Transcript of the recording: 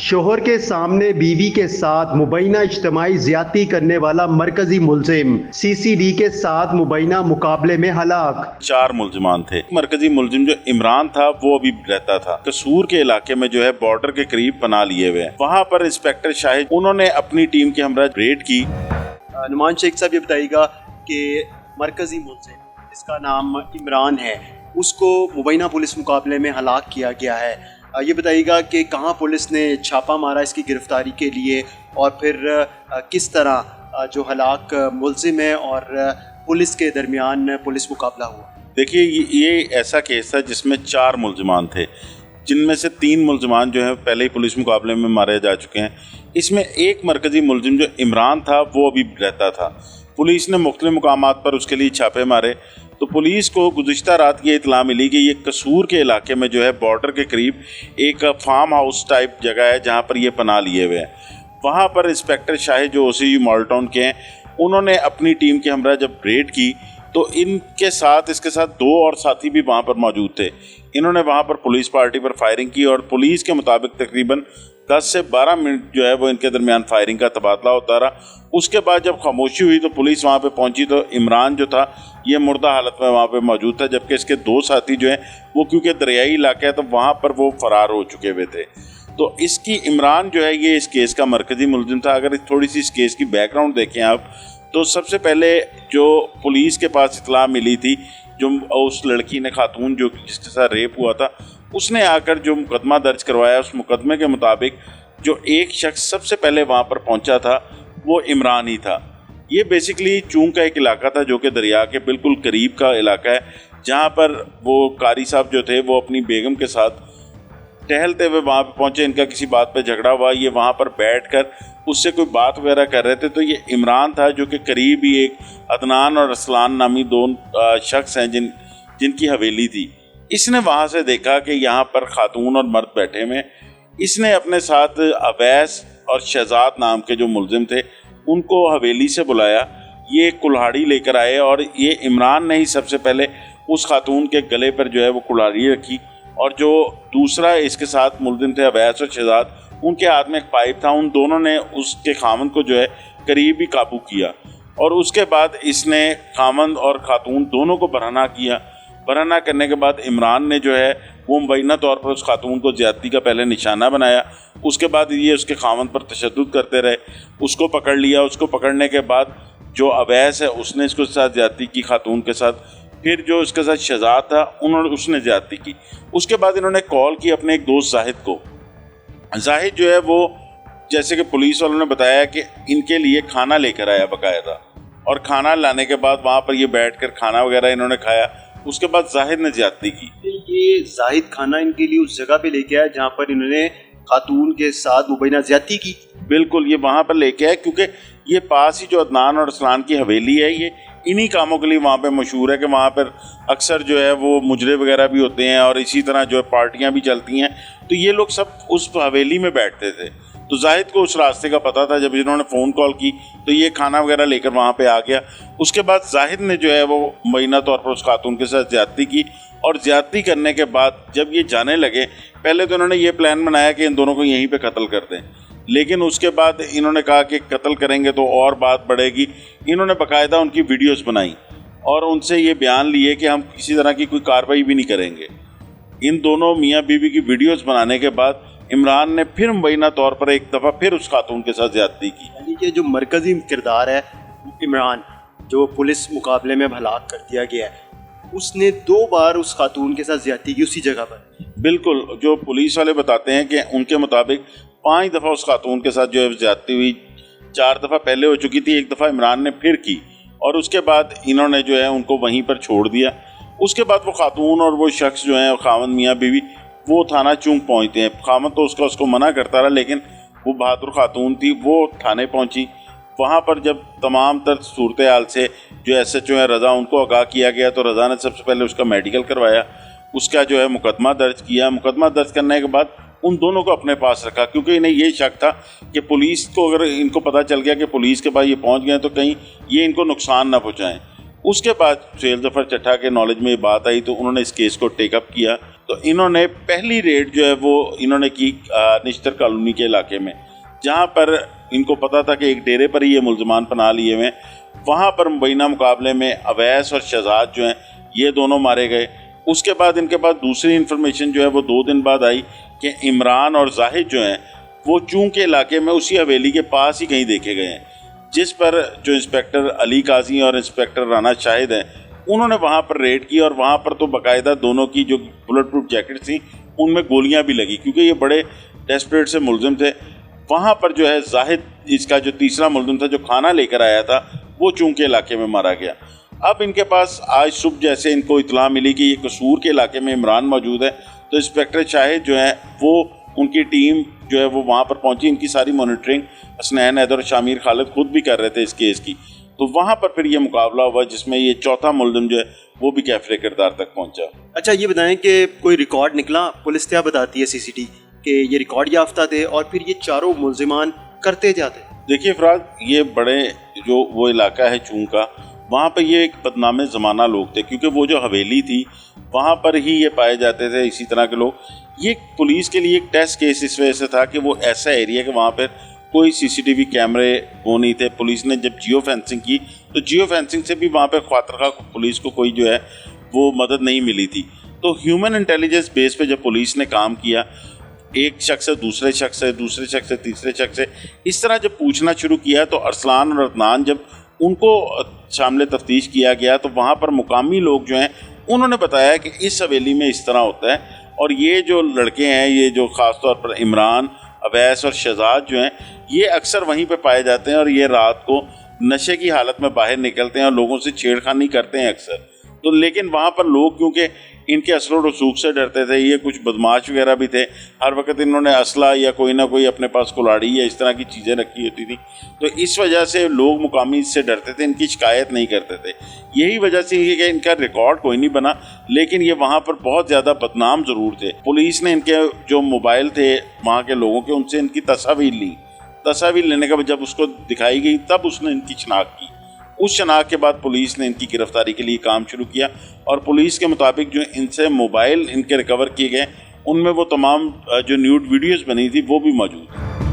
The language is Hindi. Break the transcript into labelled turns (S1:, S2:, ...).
S1: शोहर के सामने बीवी के साथ मुबैना इज्तिमाई ज्यादती करने वाला मरकजी मुलजिम CCD के साथ मुबैना मुकाबले में हलाक।
S2: 4 मुलजिमान थे। मरकजी मुलजिम जो इमरान था वो अभी रहता था कसूर के इलाके में, जो है बॉर्डर के करीब पनाह लिए हुए। वहाँ पर इंस्पेक्टर शाहिद उन्होंने अपनी टीम के हमरा रेड की।
S1: नुमान शेख साहब ये बताइएगा कि मरकजी मुलजिम जिसका नाम इमरान है उसको मुबैना पुलिस मुकाबले में हलाक किया गया है। ये बताइएगा कि कहाँ पुलिस ने छापा मारा इसकी गिरफ्तारी के लिए और फिर किस तरह जो हलाक मुलजिम है और पुलिस के दरमियान पुलिस मुकाबला हुआ।
S2: देखिए ये ऐसा केस था जिसमें 4 मुलजिमान थे, जिनमें से 3 मुलजिमान जो है पहले ही पुलिस मुकाबले में मारे जा चुके हैं। इसमें एक मरकजी मुलजिम जो इमरान था वो अभी रहता था। पुलिस ने मुख्तलिफ मुकामात पर उसके लिए छापे मारे तो पुलिस को गुज़िश्ता रात ये इतला मिली कि ये कसूर के इलाके में जो है बॉर्डर के करीब एक फार्म हाउस टाइप जगह है जहाँ पर ये पनाह लिए हुए हैं। वहाँ पर इंस्पेक्टर शाहिद जो OCU मॉडल टाउन के हैं उन्होंने अपनी टीम के हमरा जब रेड की तो इसके साथ 2 और साथी भी वहाँ पर मौजूद थे। इन्होंने वहाँ पर पुलिस पार्टी पर फायरिंग की और पुलिस के मुताबिक तकरीबन 10 से 12 मिनट जो है वो इनके दरमियान फायरिंग का तबादला होता रहा। उसके बाद जब खामोशी हुई तो पुलिस वहाँ पे पहुँची तो इमरान जो था ये मुर्दा हालत में वहाँ पे मौजूद था, जबकि इसके 2 साथी जो हैं वो क्योंकि दरियाई इलाका है तो वहाँ पर वो फरार हो चुके हुए थे। तो इसकी इमरान जो है ये इस केस का मरकजी मुलजिम था। अगर थोड़ी सी इस केस की बैकग्राउंड देखें आप तो सबसे पहले जो पुलिस के पास इतला मिली थी, जो उस लड़की ने खातून जो जिसके साथ रेप हुआ था उसने आकर जो मुकदमा दर्ज करवाया, उस मुकदमे के मुताबिक जो एक शख्स सबसे पहले वहाँ पर पहुँचा था वो इमरान ही था। ये बेसिकली चूंग का एक इलाका था जो कि दरिया के बिल्कुल करीब का इलाका है, जहाँ पर वो कारी साहब जो थे वो अपनी बेगम के साथ टहलते हुए वहाँ पे पहुँचे। इनका किसी बात पे झगड़ा हुआ, ये वहाँ पर बैठकर उससे कोई बात वगैरह कर रहे थे। तो ये इमरान था जो कि करीब ही एक अदनान और असलान नामी 2 शख्स हैं जिनकी हवेली थी। इसने वहाँ से देखा कि यहाँ पर खातून और मर्द बैठे हुए। इसने अपने साथ अवैस और शहजाद नाम के जो मुलजिम थे उनको हवेली से बुलाया। ये कुल्हाड़ी लेकर आए और ये इमरान ने ही सबसे पहले उस खातून के गले पर जो है वो कुल्हाड़ी रखी और जो दूसरा इसके साथ मुलजिम थे अवैस और शहजाद, उनके हाथ में एक पाइप था। उन दोनों ने उसके खामन को जो है करीब ही काबू किया और उसके बाद इसने खामन और खातून दोनों को बरहना किया। बरहना करने के बाद इमरान ने जो है वो मुबैना तौर पर उस खातून को ज़्यादती का पहले निशाना बनाया। उसके बाद ये उसके खामन पर तशद्दुद करते रहे, उसको पकड़ लिया। उसको पकड़ने के बाद जो अवैस है उसने इसके साथ ज़्यादती की खातून के साथ, फिर जो इसके साथ शहजाद था उसने ज़्यादती की। उसके बाद इन्होंने कॉल की अपने एक दोस्त जाहिद को। जाहिद जो है वो जैसे कि पुलिस वालों ने बताया कि इनके लिए खाना लेकर आया बाकायदा, और खाना लाने के बाद वहाँ पर ये बैठकर खाना वगैरह इन्होंने खाया। उसके बाद जाहिद ने ज्यादती की।
S1: ये जाहिद खाना इनके लिए उस जगह पे लेके आया जहाँ पर इन्होंने खातून के साथ मुबैना ज्यादती की।
S2: बिल्कुल, ये वहाँ पर लेके आया क्योंकि ये पास ही जो अदनान और असलान की हवेली है ये इन्हीं कामों के लिए वहाँ पे मशहूर है कि वहाँ पर अक्सर जो है वो मुजरे वगैरह भी होते हैं और इसी तरह जो है पार्टियाँ भी चलती हैं। तो ये लोग सब उस हवेली में बैठते थे। तो जाहिद को उस रास्ते का पता था। जब इन्होंने फ़ोन कॉल की तो ये खाना वगैरह लेकर वहाँ पे आ गया। उसके बाद जाहिद ने जो है वो मुबैना तौर पर उस खातून के साथ ज़्यादती की और ज़्यादती करने के बाद जब ये जाने लगे, पहले तो इन्होंने ये प्लान बनाया कि इन दोनों को यहीं पे कत्ल कर दें, लेकिन उसके बाद इन्होंने कहा कि कत्ल करेंगे तो और बात बढ़ेगी। इन्होंने बाकायदा उनकी वीडियोस बनाई और उनसे ये बयान लिए कि हम किसी तरह की कोई कार्रवाई भी नहीं करेंगे। इन दोनों मियाँ बीवी की वीडियोस बनाने के बाद इमरान ने फिर मुबैना तौर पर एक दफ़ा फिर उस खातून के साथ ज़्यादती की।
S1: यानी कि जो मरकज़ी किरदार है इमरान, जो पुलिस मुकाबले में हलाक कर दिया गया है, उसने 2 बार उस खातून के साथ ज़्यादती की उसी जगह पर।
S2: बिल्कुल, जो पुलिस वाले बताते हैं कि उनके मुताबिक 5 दफ़ा उस खातून के साथ जो है ज़्यादती हुई। 4 दफ़ा पहले हो चुकी थी, 1 दफ़ा इमरान ने फिर की और उसके बाद इन्होंने जो है उनको वहीं पर छोड़ दिया। उसके बाद वो खातून और वो शख्स जो हैं खामन मियाँ बीवी वो थाना चूंग पहुँचते हैं। खामन तो उसको मना करता रहा, लेकिन वो बहादुर खातून थी, वो थाने पहुँची। वहाँ पर जब तमाम तर सूरत हाल से जो SHO है रज़ा, उनको आगाह किया गया तो रज़ा ने सबसे पहले उसका मेडिकल करवाया, उसका जो है मुकदमा दर्ज किया। मुकदमा दर्ज करने के बाद उन दोनों को अपने पास रखा क्योंकि इन्हें ये शक था कि पुलिस को अगर इनको पता चल गया कि पुलिस के पास ये पहुँच गए तो कहीं ये इनको नुकसान ना पहुँचाएँ। उसके बाद सुहेल जफर चट्टा के नॉलेज में ये बात आई तो उन्होंने इस केस को टेकअप किया। तो इन्होंने पहली रेड जो है वो इन्होंने की निश्तर कॉलोनी के इलाके में, जहाँ पर इनको पता था कि एक डेरे पर ही ये मुल्ज़मान पनाह लिए हुए, वहाँ पर मुबैना मुकाबले में अवैस और शहजाद जो हैं ये दोनों मारे गए। उसके बाद इनके पास दूसरी इन्फॉर्मेशन जो है वो 2 दिन बाद आई कि इमरान और जाहिद जो हैं वो चूंग के इलाके में उसी हवेली के पास ही कहीं देखे गए हैं, जिस पर जो इंस्पेक्टर अली काजी और इंस्पेक्टर राना शाहिद हैं उन्होंने वहाँ पर रेड की और वहाँ पर तो बाकायदा दोनों की जो बुलेट प्रूफ जैकेट थी उनमें गोलियाँ भी लगी, क्योंकि ये बड़े डेस्परेट से मुलजिम थे। वहाँ पर जो है जाहिद, इसका जो तीसरा मुलजिम था जो खाना लेकर आया था, वो चूंग के इलाके में मारा गया। अब इनके पास आज सुबह जैसे इनको इतला मिली कि ये कसूर के इलाके में इमरान मौजूद है, तो इंस्पेक्टर शाहिद जो है वो उनकी टीम जो है वो वहाँ पर पहुंची। इनकी सारी मॉनिटरिंग हसनैन हैदर और शामिर खालिद खुद भी कर रहे थे इस केस की। तो वहाँ पर फिर ये मुकाबला हुआ जिसमें ये चौथा मुलजिम जो है वो भी कैफरे किरदार तक पहुंचा।
S1: अच्छा, ये बताएं कि कोई रिकॉर्ड निकला? पुलिस क्या बताती है सीसीटी कि ये रिकॉर्ड याफ्ता थे और फिर ये चारों मुलजिमान करते जाते?
S2: देखिए फराज, ये बड़े जो वो इलाका है चूंग का, वहाँ पर ये एक बदनामे ज़माना लोग थे, क्योंकि वो जो हवेली थी वहाँ पर ही ये पाए जाते थे इसी तरह के लोग। ये पुलिस के लिए एक टेस्ट केस इस वजह से था कि वो ऐसा एरिया कि वहाँ पर कोई सीसीटीवी कैमरे वो नहीं थे। पुलिस ने जब जियो फेंसिंग की तो जियो फेंसिंग से भी वहाँ पर ख्वातरखा पुलिस को कोई जो है वो मदद नहीं मिली थी। तो ह्यूमन इंटेलिजेंस बेस पे जब पुलिस ने काम किया, एक शख्स से दूसरे शख्स से, दूसरे शख्स से तीसरे शख्स से, इस तरह जब पूछना शुरू किया तो अरसलान और अदनान जब उनको शामिल तफ्तीश किया गया तो वहाँ पर मुकामी लोग जो हैं उन्होंने बताया कि इस हवेली में इस तरह होता है और ये जो लड़के हैं, ये जो ख़ास तौर पर इमरान, अवैस और शहजाद जो हैं, ये अक्सर वहीं पे पाए जाते हैं और ये रात को नशे की हालत में बाहर निकलते हैं और लोगों से छेड़खानी करते हैं अक्सर। तो लेकिन वहाँ पर लोग क्योंकि इनके असर रसूख से डरते थे, ये कुछ बदमाश वगैरह भी थे, हर वक्त इन्होंने असला या कोई ना कोई अपने पास कुल्हाड़ी या इस तरह की चीज़ें रखी होती थी, तो इस वजह से लोग मुकामी इससे डरते थे, इनकी शिकायत नहीं करते थे। यही वजह से ये कि इनका रिकॉर्ड कोई नहीं बना, लेकिन ये वहाँ पर बहुत ज़्यादा बदनाम ज़रूर थे। पुलिस ने इनके जो मोबाइल थे वहाँ के लोगों के, उनसे इनकी तस्वीर ली। तस्वीर लेने के बाद जब उसको दिखाई गई तब उसने इनकी शनाख्त की। उस शनाख्त के बाद पुलिस ने इनकी गिरफ्तारी के लिए काम शुरू किया और पुलिस के मुताबिक जो इनसे मोबाइल इनके रिकवर किए गए उनमें वो तमाम जो न्यूड वीडियोस बनी थी वो भी मौजूद हैं।